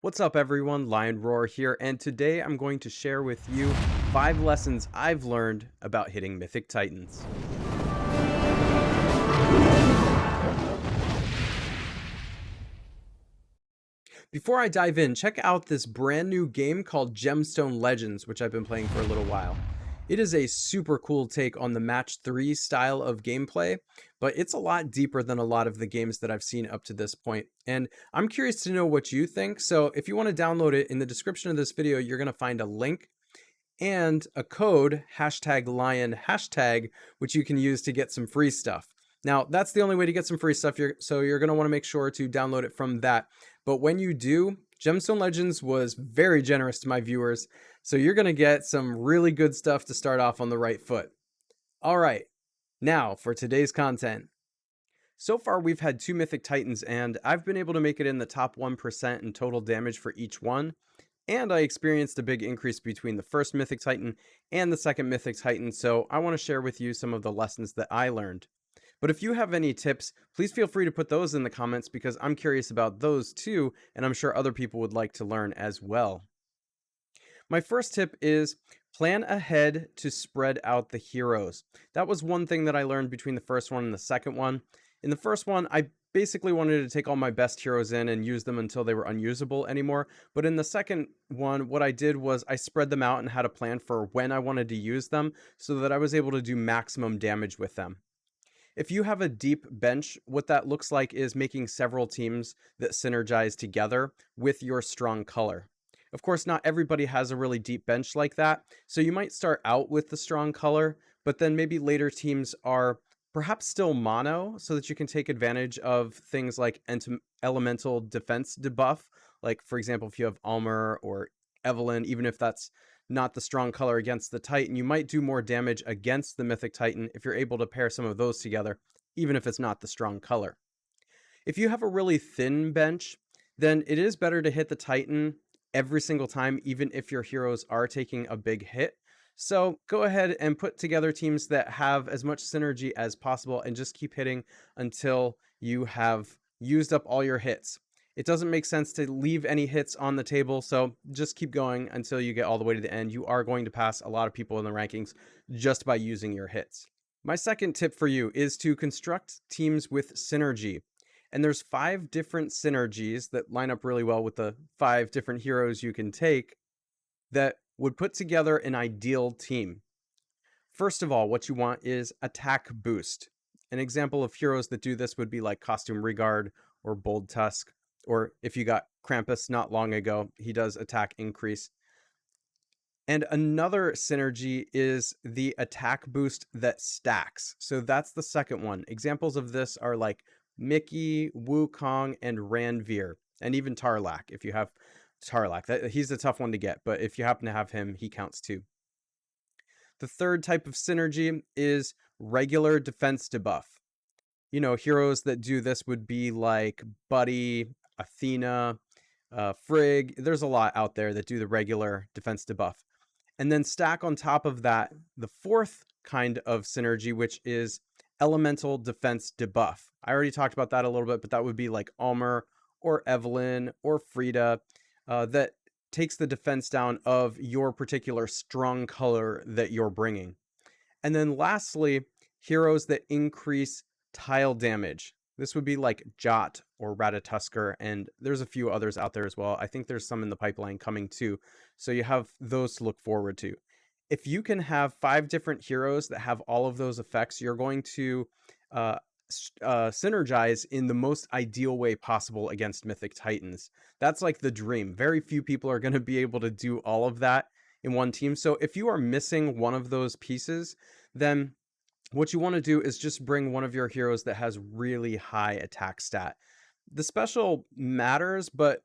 What's up everyone, Lion Roar here, and today I'm going to share with you 5 lessons I've learned about hitting Mythic Titans. Before I dive in, check out this brand new game called Gemstone Legends, which I've been playing for a little while. It is a super cool take on the match 3 style of gameplay, but it's a lot deeper than a lot of the games that I've seen up to this point. And I'm curious to know what you think, so if you want to download it, in the description of this video, you're going to find a link and a code #lion#, which you can use to get some free stuff. Now, that's the only way to get some free stuff, so you're going to want to make sure to download it from that. But when you do, Gemstone Legends was very generous to my viewers, so you're going to get some really good stuff to start off on the right foot. All right, now for today's content. So far, we've had 2 Mythic Titans, and I've been able to make it in the top 1% in total damage for each one. And I experienced a big increase between the first Mythic Titan and the second Mythic Titan, so I want to share with you some of the lessons that I learned. But if you have any tips, please feel free to put those in the comments because I'm curious about those too, and I'm sure other people would like to learn as well. My first tip is plan ahead to spread out the heroes. That was one thing that I learned between the first one and the second one. In the first one, I basically wanted to take all my best heroes in and use them until they were unusable anymore. But in the second one, what I did was I spread them out and had a plan for when I wanted to use them so that I was able to do maximum damage with them. If you have a deep bench, what that looks like is making several teams that synergize together with your strong color. Of course, not everybody has a really deep bench like that, so you might start out with the strong color, but then maybe later teams are perhaps still mono so that you can take advantage of things like elemental defense debuff. Like, for example, if you have Almer or Evelyn, even if that's not the strong color against the Titan, you might do more damage against the Mythic Titan if you're able to pair some of those together, even if it's not the strong color. If you have a really thin bench, then it is better to hit the Titan every single time, even if your heroes are taking a big hit. So go ahead and put together teams that have as much synergy as possible and just keep hitting until you have used up all your hits. It doesn't make sense to leave any hits on the table, so just keep going until you get all the way to the end. You are going to pass a lot of people in the rankings just by using your hits. My second tip for you is to construct teams with synergy. And there's 5 different synergies that line up really well with the 5 different heroes you can take that would put together an ideal team. First of all, what you want is attack boost. An example of heroes that do this would be like Costume Regard or Bold Tusk, or if you got Krampus not long ago, he does attack increase. And another synergy is the attack boost that stacks. So that's the second one. Examples of this are like Mickey, Wukong, and Ranveer, and even Tarlac if you have Tarlac. He's a tough one to get, but if you happen to have him, he counts too. The third type of synergy is regular defense debuff. You know, heroes that do this would be like Buddy, Athena, Frigg. There's a lot out there that do the regular defense debuff. And then stack on top of that the fourth kind of synergy, which is elemental defense debuff. I already talked about that a little bit, but that would be like Almer or Evelyn or Frida that takes the defense down of your particular strong color that you're bringing. And then lastly, heroes that increase tile damage. This would be like Jot or Ratatusker, and there's a few others out there as well. I think there's some in the pipeline coming too. So you have those to look forward to. If you can have 5 different heroes that have all of those effects, you're going to synergize in the most ideal way possible against Mythic Titans. That's like the dream. Very few people are going to be able to do all of that in one team. So if you are missing one of those pieces, then what you want to do is just bring one of your heroes that has really high attack stat. The special matters, but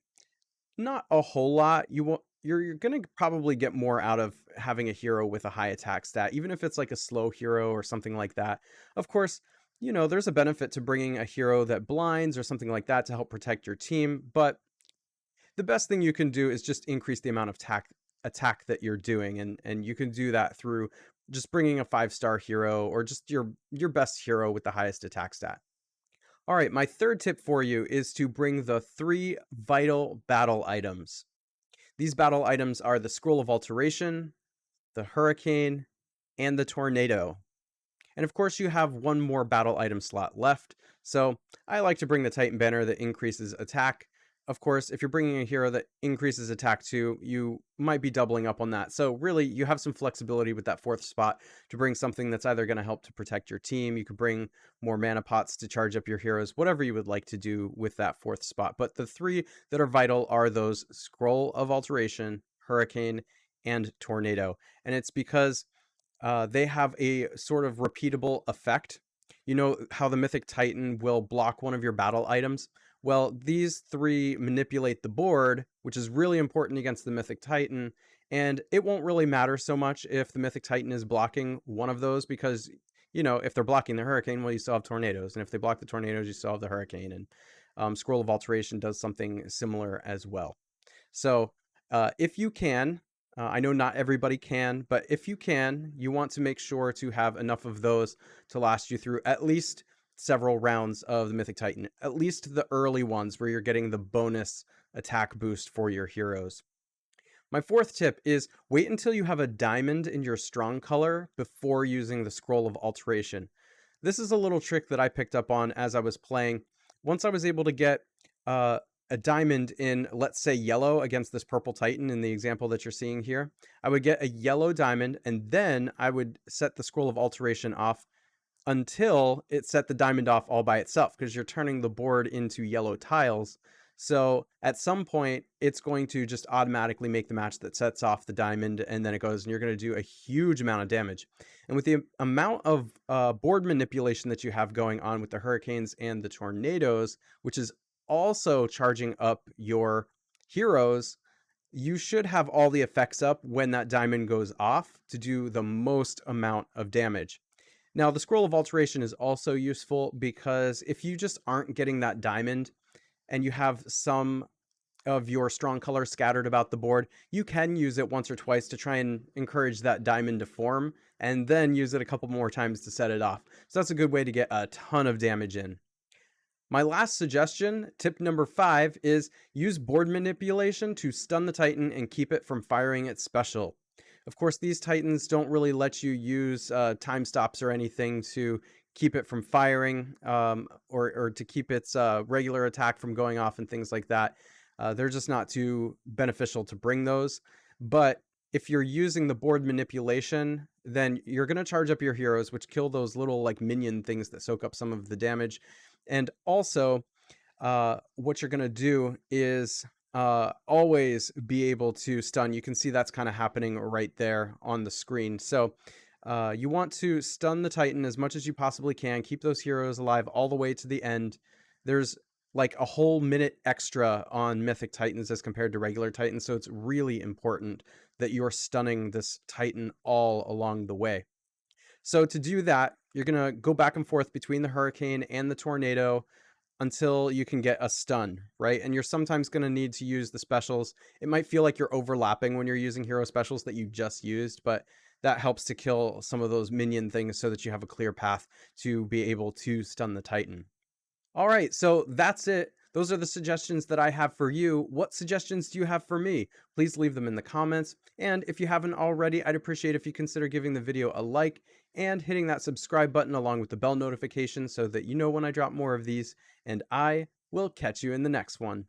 not a whole lot. You're going to probably get more out of having a hero with a high attack stat, even if it's like a slow hero or something like that. Of course, you know, there's a benefit to bringing a hero that blinds or something like that to help protect your team, but the best thing you can do is just increase the amount of attack that you're doing, and you can do that through just bringing a 5-star hero or just your best hero with the highest attack stat. All right, my third tip for you is to bring the 3 vital battle items. These battle items are the Scroll of Alteration, the Hurricane, and the Tornado. And of course, you have one more battle item slot left. So I like to bring the Titan Banner that increases attack. Of course, if you're bringing a hero that increases attack too, you might be doubling up on that. So really, you have some flexibility with that 4th spot to bring something that's either going to help to protect your team. You could bring more mana pots to charge up your heroes, whatever you would like to do with that 4th spot. But the 3 that are vital are those Scroll of Alteration, Hurricane, and Tornado. And it's because they have a sort of repeatable effect. You know how the Mythic Titan will block one of your battle items? Well, these 3 manipulate the board, which is really important against the Mythic Titan, and it won't really matter so much if the Mythic Titan is blocking one of those because, you know, if they're blocking the Hurricane, well, you still have Tornadoes, and if they block the Tornadoes, you still have the Hurricane, and Scroll of Alteration does something similar as well. So if you can, I know not everybody can, but if you can, you want to make sure to have enough of those to last you through at least several rounds of the Mythic Titan, at least the early ones where you're getting the bonus attack boost for your heroes. My 4th tip is wait until you have a diamond in your strong color before using the Scroll of Alteration. This is a little trick that I picked up on as I was playing. Once I was able to get a diamond in, let's say, yellow against this purple Titan in the example that you're seeing here, I would get a yellow diamond, and then I would set the Scroll of Alteration off until it set the diamond off all by itself, because you're turning the board into yellow tiles. So at some point, it's going to just automatically make the match that sets off the diamond, and then it goes, and you're going to do a huge amount of damage. And with the amount of board manipulation that you have going on with the Hurricanes and the Tornadoes, which is also charging up your heroes, you should have all the effects up when that diamond goes off to do the most amount of damage. Now, the Scroll of Alteration is also useful because if you just aren't getting that diamond and you have some of your strong color scattered about the board, you can use it once or twice to try and encourage that diamond to form, and then use it a couple more times to set it off. So that's a good way to get a ton of damage in. My last suggestion, tip number 5, is use board manipulation to stun the Titan and keep it from firing its special. Of course, these Titans don't really let you use time stops or anything to keep it from firing or to keep its regular attack from going off and things like that. They're just not too beneficial to bring those. But if you're using the board manipulation, then you're going to charge up your heroes, which kill those little like minion things that soak up some of the damage. And also, what you're going to do is always be able to stun. You can see that's kind of happening right there on the screen. So you want to stun the Titan as much as you possibly can. Keep those heroes alive all the way to the end. There's like a whole minute extra on Mythic Titans as compared to regular Titans. So it's really important that you're stunning this Titan all along the way. So to do that, you're going to go back and forth between the Hurricane and the Tornado until you can get a stun, right? And you're sometimes going to need to use the specials. It might feel like you're overlapping when you're using hero specials that you just used, but that helps to kill some of those minion things so that you have a clear path to be able to stun the Titan. All right, so that's it. Those are the suggestions that I have for you. What suggestions do you have for me? Please leave them in the comments. And if you haven't already, I'd appreciate if you consider giving the video a like and hitting that subscribe button along with the bell notification so that you know when I drop more of these. And I will catch you in the next one.